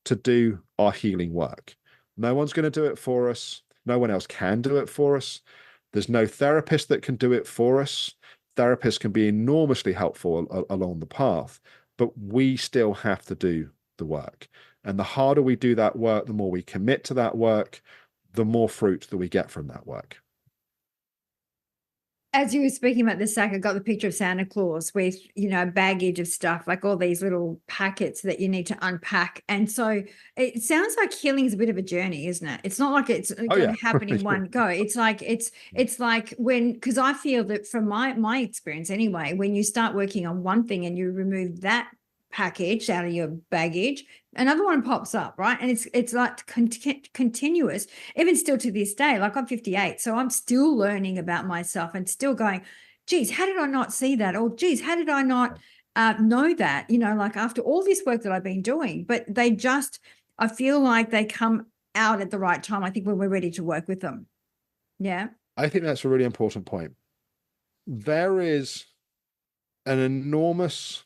to do our healing work. No one's going to do it for us. No one else can do it for us. There's no therapist that can do it for us. Therapists can be enormously helpful along the path, but we still have to do the work. And the harder we do that work, the more we commit to that work, the more fruit that we get from that work. As you were speaking about the sack, I got the picture of Santa Claus with, baggage of stuff, like all these little packets that you need to unpack. And so it sounds like healing is a bit of a journey, isn't it? It's not like it's Oh going yeah. to happen in one go. It's like when, because I feel that from my experience anyway, when you start working on one thing and you remove that package out of your baggage, another one pops up, right? And it's like continuous, even still to this day. Like, I'm 58, so I'm still learning about myself and still going, geez, how did I not see that? Or geez, how did I not know that? Like, after all this work that I've been doing, but I feel like they come out at the right time, I think, when we're ready to work with them. Yeah. I think that's a really important point. There is an enormous,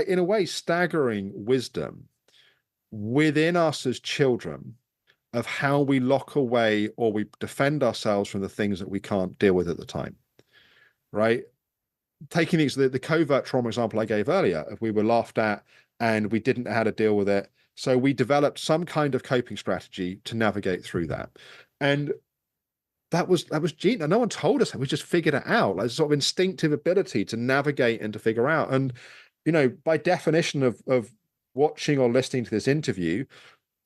in a way, staggering wisdom within us as children of how we lock away or we defend ourselves from the things that we can't deal with at the time, right? Taking the covert trauma example I gave earlier, if we were laughed at and we didn't know how to deal with it, so we developed some kind of coping strategy to navigate through that. And that was genius. No one told us that. We just figured it out, like sort of instinctive ability to navigate and to figure out. And by definition of watching or listening to this interview,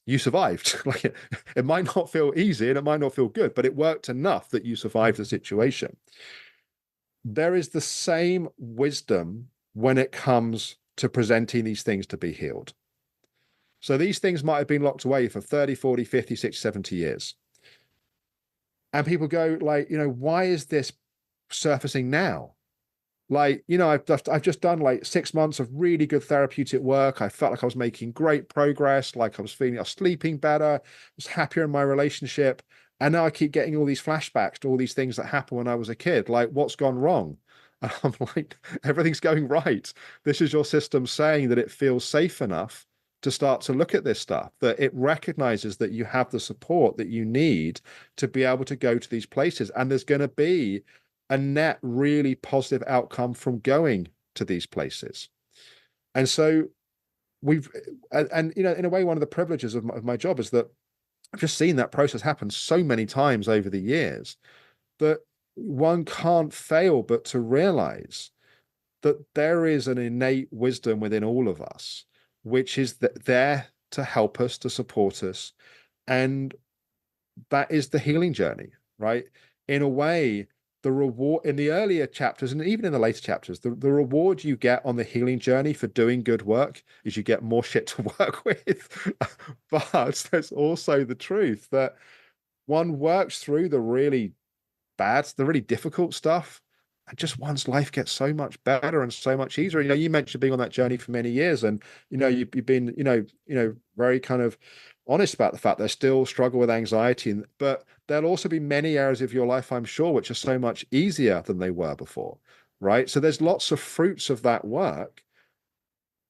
you survived. Like it might not feel easy and it might not feel good, but it worked enough that you survived the situation. There is the same wisdom when it comes to presenting these things to be healed. So these things might have been locked away for 30, 40, 50, 60, 70 years. And people go like, why is this surfacing now? Like, I've just done like 6 months of really good therapeutic work. I felt like I was making great progress. Like I was sleeping better, I was happier in my relationship. And now I keep getting all these flashbacks to all these things that happened when I was a kid. Like, what's gone wrong? And I'm like, everything's going right. This is your system saying that it feels safe enough to start to look at this stuff, that it recognizes that you have the support that you need to be able to go to these places. And there's going to be a net really positive outcome from going to these places. And so in a way, one of the privileges of my job is that I've just seen that process happen so many times over the years that one can't fail but to realize that there is an innate wisdom within all of us, which is there to help us, to support us. And that is the healing journey, right? In a way, the reward in the earlier chapters and even in the later chapters, the reward you get on the healing journey for doing good work is you get more shit to work with. But there's also the truth that one works through the really difficult stuff, and just one's life gets so much better and so much easier. You mentioned being on that journey for many years, and you've been very kind of honest about the fact they still struggle with anxiety, but there'll also be many areas of your life, I'm sure, which are so much easier than they were before, right? So there's lots of fruits of that work,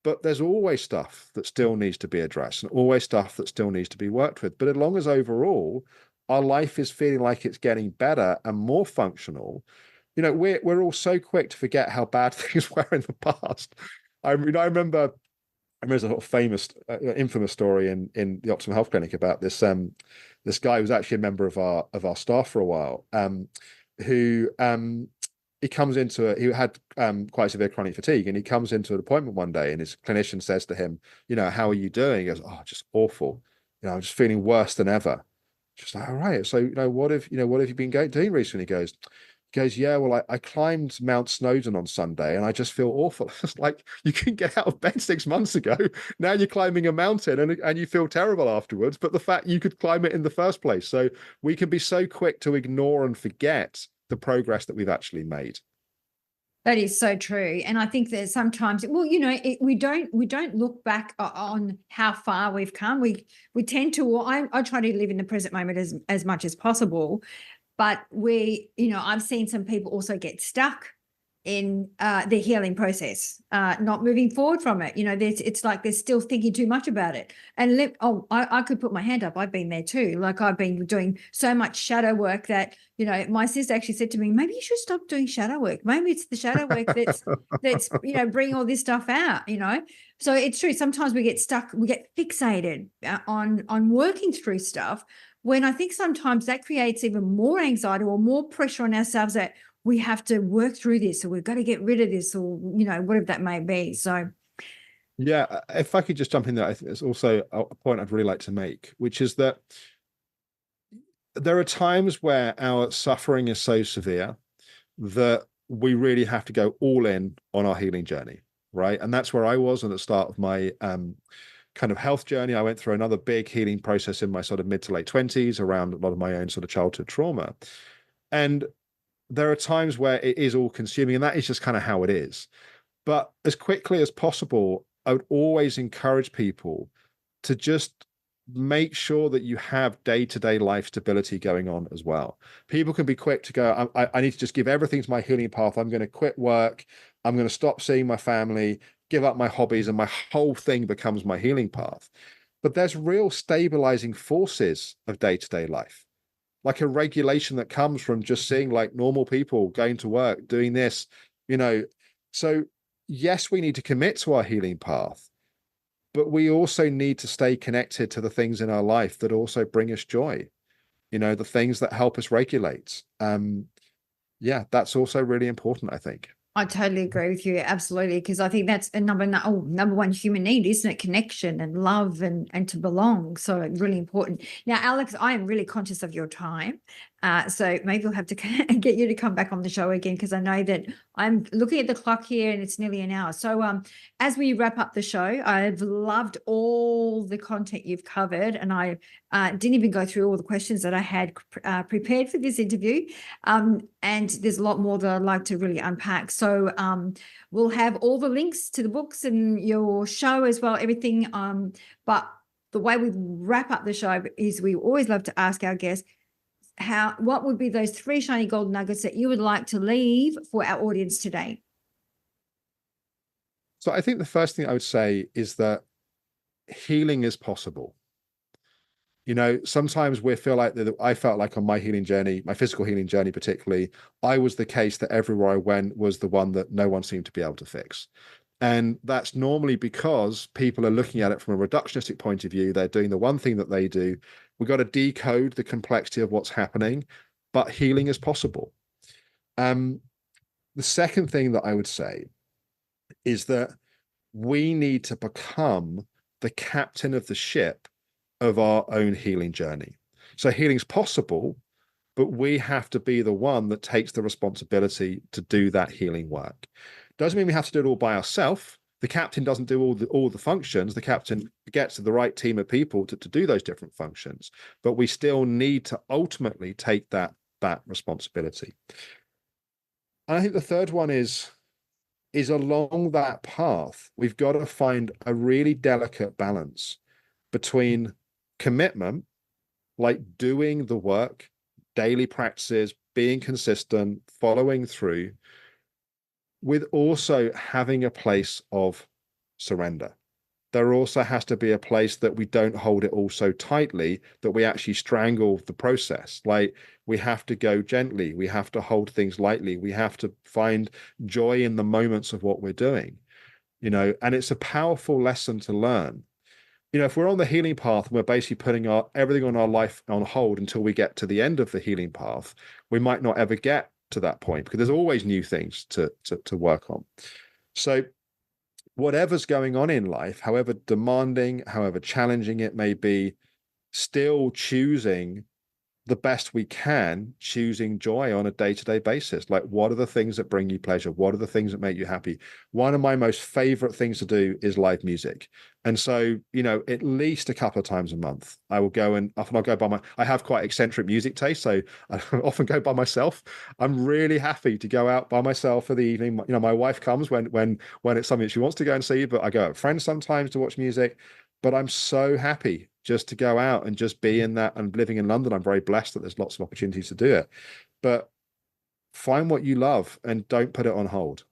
but there's always stuff that still needs to be addressed and always stuff that still needs to be worked with. But as long as overall our life is feeling like it's getting better and more functional, we're all so quick to forget how bad things were in the past. I remember there's a sort of famous, infamous story in the Optimum Health Clinic about this guy who was actually a member of our staff for a while, who he had quite severe chronic fatigue, and he comes into an appointment one day, and his clinician says to him, how are you doing? He goes, oh, just awful. I'm just feeling worse than ever. Just like, all right. So, what have you been doing recently? He goes, yeah, well, I climbed Mount Snowdon on Sunday and I just feel awful. It's like, you couldn't get out of bed 6 months ago. Now you're climbing a mountain and you feel terrible afterwards. But the fact you could climb it in the first place. So we can be so quick to ignore and forget the progress that we've actually made. That is so true. And I think that sometimes, we don't look back on how far we've come. We tend to, I try to live in the present moment as much as possible. But I've seen some people also get stuck in the healing process, not moving forward from it. It's like they're still thinking too much about it. And I could put my hand up. I've been there too. Like, I've been doing so much shadow work that, my sister actually said to me, maybe you should stop doing shadow work. Maybe it's the shadow work that's bringing all this stuff out. So it's true. Sometimes we get stuck, we get fixated on working through stuff, when I think sometimes that creates even more anxiety or more pressure on ourselves, that we have to work through this, or we've got to get rid of this, or whatever that may be. So Yeah, if I could just jump in there, I think there's also a point I'd really like to make, which is that there are times where our suffering is so severe that we really have to go all in on our healing journey, right? And that's where I was at the start of my kind of health journey. I went through another big healing process in my sort of mid to late 20s around a lot of my own sort of childhood trauma. And there are times where it is all consuming, and that is just kind of how it is. But as quickly as possible, I would always encourage people to just make sure that you have day-to-day life stability going on as well. People can be quick to go, I need to just give everything to my healing path. I'm going to quit work. I'm going to stop seeing my family, give up my hobbies, and my whole thing becomes my healing path. But there's real stabilizing forces of day-to-day life, like a regulation that comes from just seeing like normal people going to work, doing this, you know. So yes, we need to commit to our healing path, but we also need to stay connected to the things in our life that also bring us joy, the things that help us regulate. Yeah, that's also really important, I think. I totally agree with you. Absolutely. Because I think that's a number one human need, isn't it? Connection and love and to belong. So really important. Now, Alex, I am really conscious of your time. So maybe we'll have to get you to come back on the show again, because I know that I'm looking at the clock here and it's nearly an hour. So as we wrap up the show, I've loved all the content you've covered, and I didn't even go through all the questions that I had prepared for this interview. And there's a lot more that I'd like to really unpack. So we'll have all the links to the books and your show as well, everything. But the way we wrap up the show is we always love to ask our guests, what would be those 3 shiny gold nuggets that you would like to leave for our audience today? So I think the first thing I would say is that healing is possible. Sometimes we feel like that. I felt like on my healing journey, my physical healing journey particularly, I was the case that everywhere I went was the one that no one seemed to be able to fix. And that's normally because people are looking at it from a reductionistic point of view. They're doing the one thing that they do. We've got to decode the complexity of what's happening, but healing is possible. The second thing that I would say is that we need to become the captain of the ship of our own healing journey. So healing's possible, but we have to be the one that takes the responsibility to do that healing work. Doesn't mean we have to do it all by ourselves. The captain doesn't do all the functions. The captain gets to the right team of people to do those different functions, but we still need to ultimately take that responsibility. And I think the third one is along that path, we've got to find a really delicate balance between commitment, like doing the work, daily practices, being consistent, following through, with also having a place of surrender. There also has to be a place that we don't hold it all so tightly that we actually strangle the process. Like, we have to go gently. We have to hold things lightly. We have to find joy in the moments of what we're doing, and it's a powerful lesson to learn. If we're on the healing path and we're basically putting everything on our life on hold until we get to the end of the healing path, we might not ever get to that point, because there's always new things to work on. So whatever's going on in life, however demanding, however challenging it may be, still choosing the best we can, choosing joy on a day-to-day basis. Like, what are the things that bring you pleasure? What are the things that make you happy? One of my most favorite things to do is live music. And so, at least a couple of times a month, I will go, and often I'll go I have quite eccentric music taste, so I often go by myself. I'm really happy to go out by myself for the evening. My wife comes when it's something she wants to go and see, but I go out with friends sometimes to watch music. But I'm so happy just to go out and just be in that. And living in London, I'm very blessed that there's lots of opportunities to do it. But find what you love and don't put it on hold.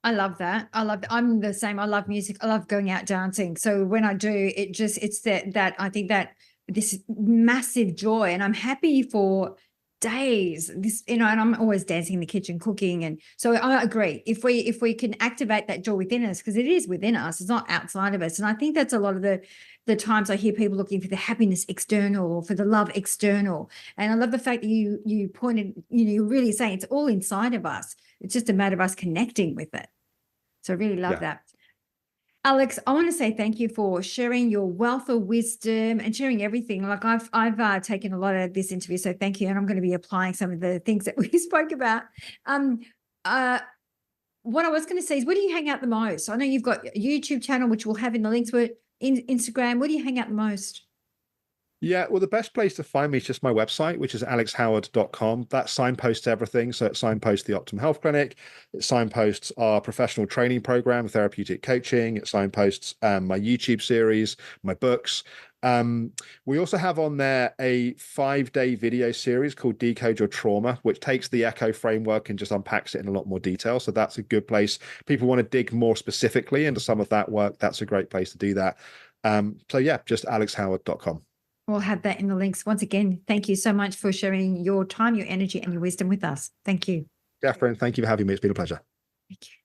I love that. I love that. I'm the same. I love music. I love going out dancing. So when I do, it's that I think that this massive joy, and I'm happy for days. This, and I'm always dancing in the kitchen, cooking. And so I agree. If we can activate that joy within us, because it is within us, it's not outside of us. And I think that's a lot of the times I hear people looking for the happiness external or for the love external. And I love the fact that you pointed, you're really saying it's all inside of us. It's just a matter of us connecting with it. So I really love that. Alex, I want to say thank you for sharing your wealth of wisdom and sharing everything. Like I've taken a lot of this interview, so thank you. And I'm going to be applying some of the things that we spoke about. What I was going to say is, where do you hang out the most? I know you've got a YouTube channel, which we'll have in the links, but in Instagram, where do you hang out the most? Yeah, well, the best place to find me is just my website, which is alexhoward.com. That signposts everything. So it signposts the Optimum Health Clinic, it signposts our professional training program, therapeutic coaching, it signposts my YouTube series, my books. We also have on there a 5-day video series called Decode Your Trauma, which takes the Echo framework and just unpacks it in a lot more detail. So that's a good place. People want to dig more specifically into some of that work. That's a great place to do that. So yeah, just alexhoward.com. We'll have that in the links. Once again, thank you so much for sharing your time, your energy, and your wisdom with us. Thank you. Catherine, thank you for having me. It's been a pleasure. Thank you.